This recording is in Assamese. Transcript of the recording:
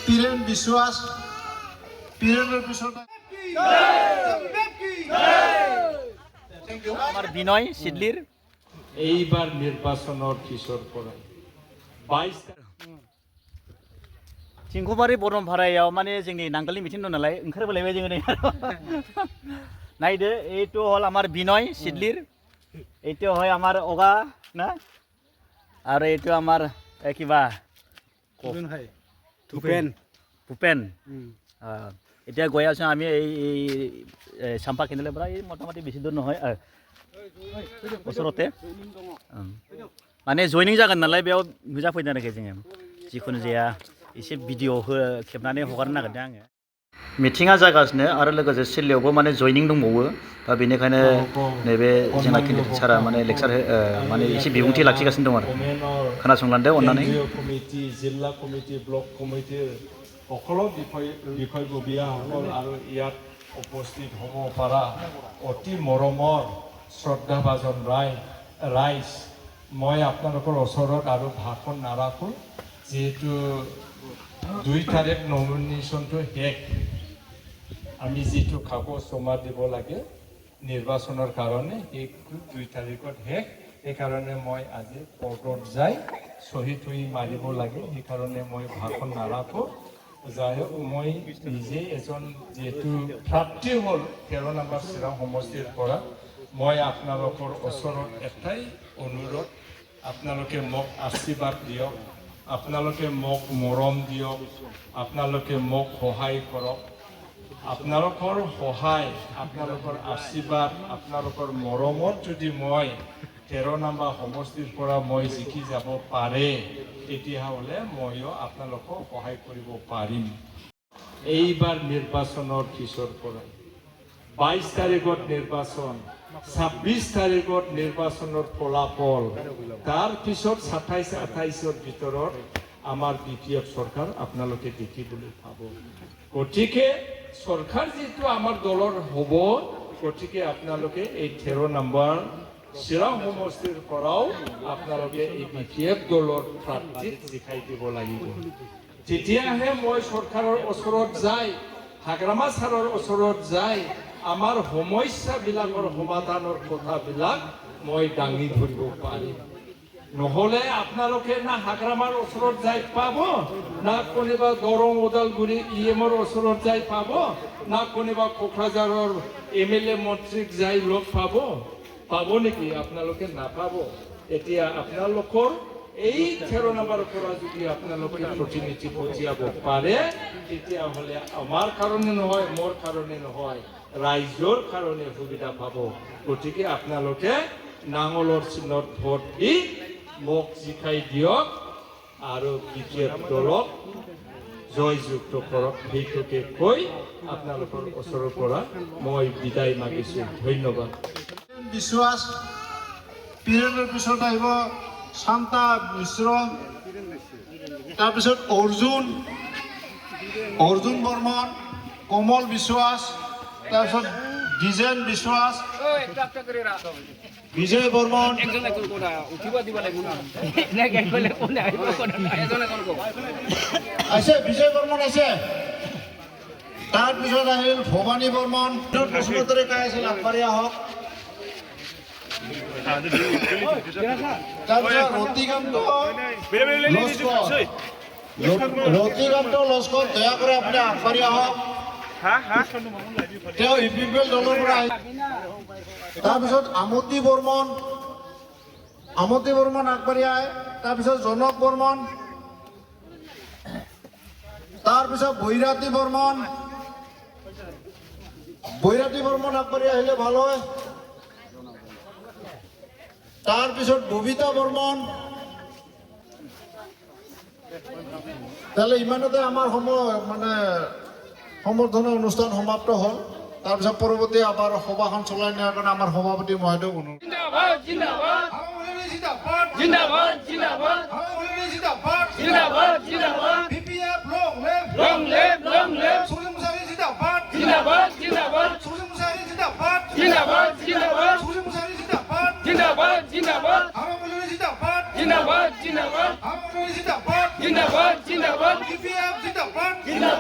পীরেন বিশ্বাস পীরেনের পিছনে আমার বিনয় সিডলির এইবার নির্বাচনের কিশোর পড়াই 22 चिंखुबारि बरम भारायाव माने जोंनि नांगोलनि मिथिं दं नालाय ओंखारबोलायबाय जोङो नै नायदो এইটো হল আমার বিনয় সিডলির এইটো হয় আমার অগা না আর এইটো আমার কিবা ভূপেন ভূপেন এতিয়া গৈ আছো আমি এই চাম্পা কেন্দ্ৰলৈ পৰা এই মোটামুটি বেছি দূৰ নহয় ওচৰতে মানে জয়নিং जागोन नालाय बेयाव नुजाफैनो नागिरदों जोङो जिखुनु जाया एसे भिडिअ खेबनानै हगारनो नागिरदों आङो मिटिङा जागासिनो आरो लोगोसे सिल्लियावबो माने जयनिं दंबावो दा बेनिखायनो नैबे जोंना केन्डिडेट सारा माने लेक्सार माने एसे बिबुंथि लाखिगासिनो दं आरो खोनासंलांदो अन्नानै कमिटि जिल्ला कमिटि ब्लक कमिटि সকলো বিষয়ববীয়াসকল আৰু ইয়াত উপস্থিত হ'ব পৰা অতি মৰমৰ শ্ৰদ্ধাভাজন ৰাইজ মই আপোনালোকৰ ওচৰত আৰু ভাষণ নাৰাখোঁ যেহেতু 2 তাৰিখ নমিনেশ্যনটো শেষ আমি যেটো কাগজ জমা দিব লাগে নিৰ্বাচনৰ কাৰণে এই 2 তাৰিখত শেষ এই কাৰণে মই আজি কোৰ্টত যাই সহি থৈ মাৰিব লাগে এই কাৰণে মই ভাষণ নাৰাখোঁ যাই মই নিজে এজন যেটো প্ৰাপ্তি হ'ল 13 নম্বৰ চিৰা সমষ্টিৰ পৰা মই আপোনালোকৰ ওচৰত এটাই অনুৰোধ আপোনালোকে মোক আশীৰ্বাদ দিয়ক আপোনালোকে মোক মৰম দিয়ক আপোনালোকে মোক সহায় কৰক আপোনালোকৰ সহায় আপোনালোকৰ আশীৰ্বাদ আপোনালোকৰ মৰমত যদি মই 13 নম্বৰ সমষ্টিৰ পৰা মই জিকি যাব পাৰে তেতিয়াহ'লে মইও আপোনালোকক সহায় কৰিব পাৰিম এইবাৰ নিৰ্বাচনৰ কিশোৰ পৰা 22 তাৰিখত নিৰ্বাচন 26 তাৰিখত নিৰ্বাচনৰ ফলাফল তাৰ পিছত 27-28ৰ ভিতৰত আমাৰ বিপিএফ চৰকাৰ আপোনালোকে দেখিবলৈ পাব গতিকে চৰকাৰ যেটো আমাৰ দলৰ হ'ব গতিকে আপোনালোকে এই 13 নম্বৰ চিৰা সমষ্টিৰ পৰাও আপোনালোকে এই বিপিএফ দলৰ প্ৰাৰ্থীক দেখাই দিব লাগিব তেতিয়াহে মই চৰকাৰৰ ওচৰত যাই হাগ্ৰামা ছাৰৰ ওচৰত যাই আমাৰ সমস্যাবিলাকৰ সমাধানৰ কথাবিলাক মই দাঙি ধৰিব পাৰিম নহলে আপোনালোকে না হাগ্ৰামাৰ ওচৰত যাই পাব না কোনোবা দৰং ওদালগুৰি ইএমৰ ওচৰত যাই পাব না কোনোবা কোকৰাঝাৰৰ এমএলএ মন্ত্ৰীক যাই লগ পাব নেকি আপোনালোকে নাপাব এতিয়া আপোনালোকৰ এই 13 নম্বৰৰ পৰা যদি আপোনালোকে প্ৰতিনিধি পঠিয়াব পাৰে তেতিয়াহ'লে আমাৰ কাৰণে নহয় মোৰ কাৰণে নহয় ৰাইজৰ কাৰণে সুবিধা পাব গতিকে আপোনালোকে নাঙলৰ চিহ্নত ভোট দি মোক জিকাই দিয়ক আৰু বিজেপি দলক জয়যুক্ত কৰক সেইটোকে কৈ আপোনালোকৰ ওচৰৰ পৰা মই বিদায় মাগিছো ধন্যবাদ বিশ্বাস পীৰেনেৰ পিছত আহিব শান্তা মিশ্ৰ তাৰপিছত অৰ্জুন বৰ্মন কমল বিশ্বাস তাৰপিছত ডিজেন বিশ্বাস বিজয় বৰ্মন আছে বিজয় বৰ্মন আছে তাৰপিছত আহিল ভৱানী বৰ্মন প্ৰশ্নোত্তৰে কাই আছিল আগবাঢ়ি আহক ৰতিকান্ত লস্কৰ দয়া কৰি আপুনি আগবাঢ়ি আহক তেওঁ ইপিপিএল দলৰ পৰা তাৰপিছত আমতি বৰ্মন আগবাঢ়ি আহে তাৰপিছত জনক বৰ্মন তাৰপিছত বৈৰাতি বৰ্মন আগবাঢ়ি আহিলে ভাল হয় তাৰপিছত ববিতা বৰ্মন তাহলে ইমানতে আমাৰ সমৰ্থনৰ অনুষ্ঠান সমাপ্ত হ'ল তাৰপিছত পৰৱৰ্তী আবাৰ সভাখন চলাই নিয়াৰ কাৰণে আমাৰ সভাপতি মহোদয় অনুৰোধ जिंदाबाद जिंदाबाद जिंदाबाद जिंदाबाद जिंदाबाद জিন্দাবাদ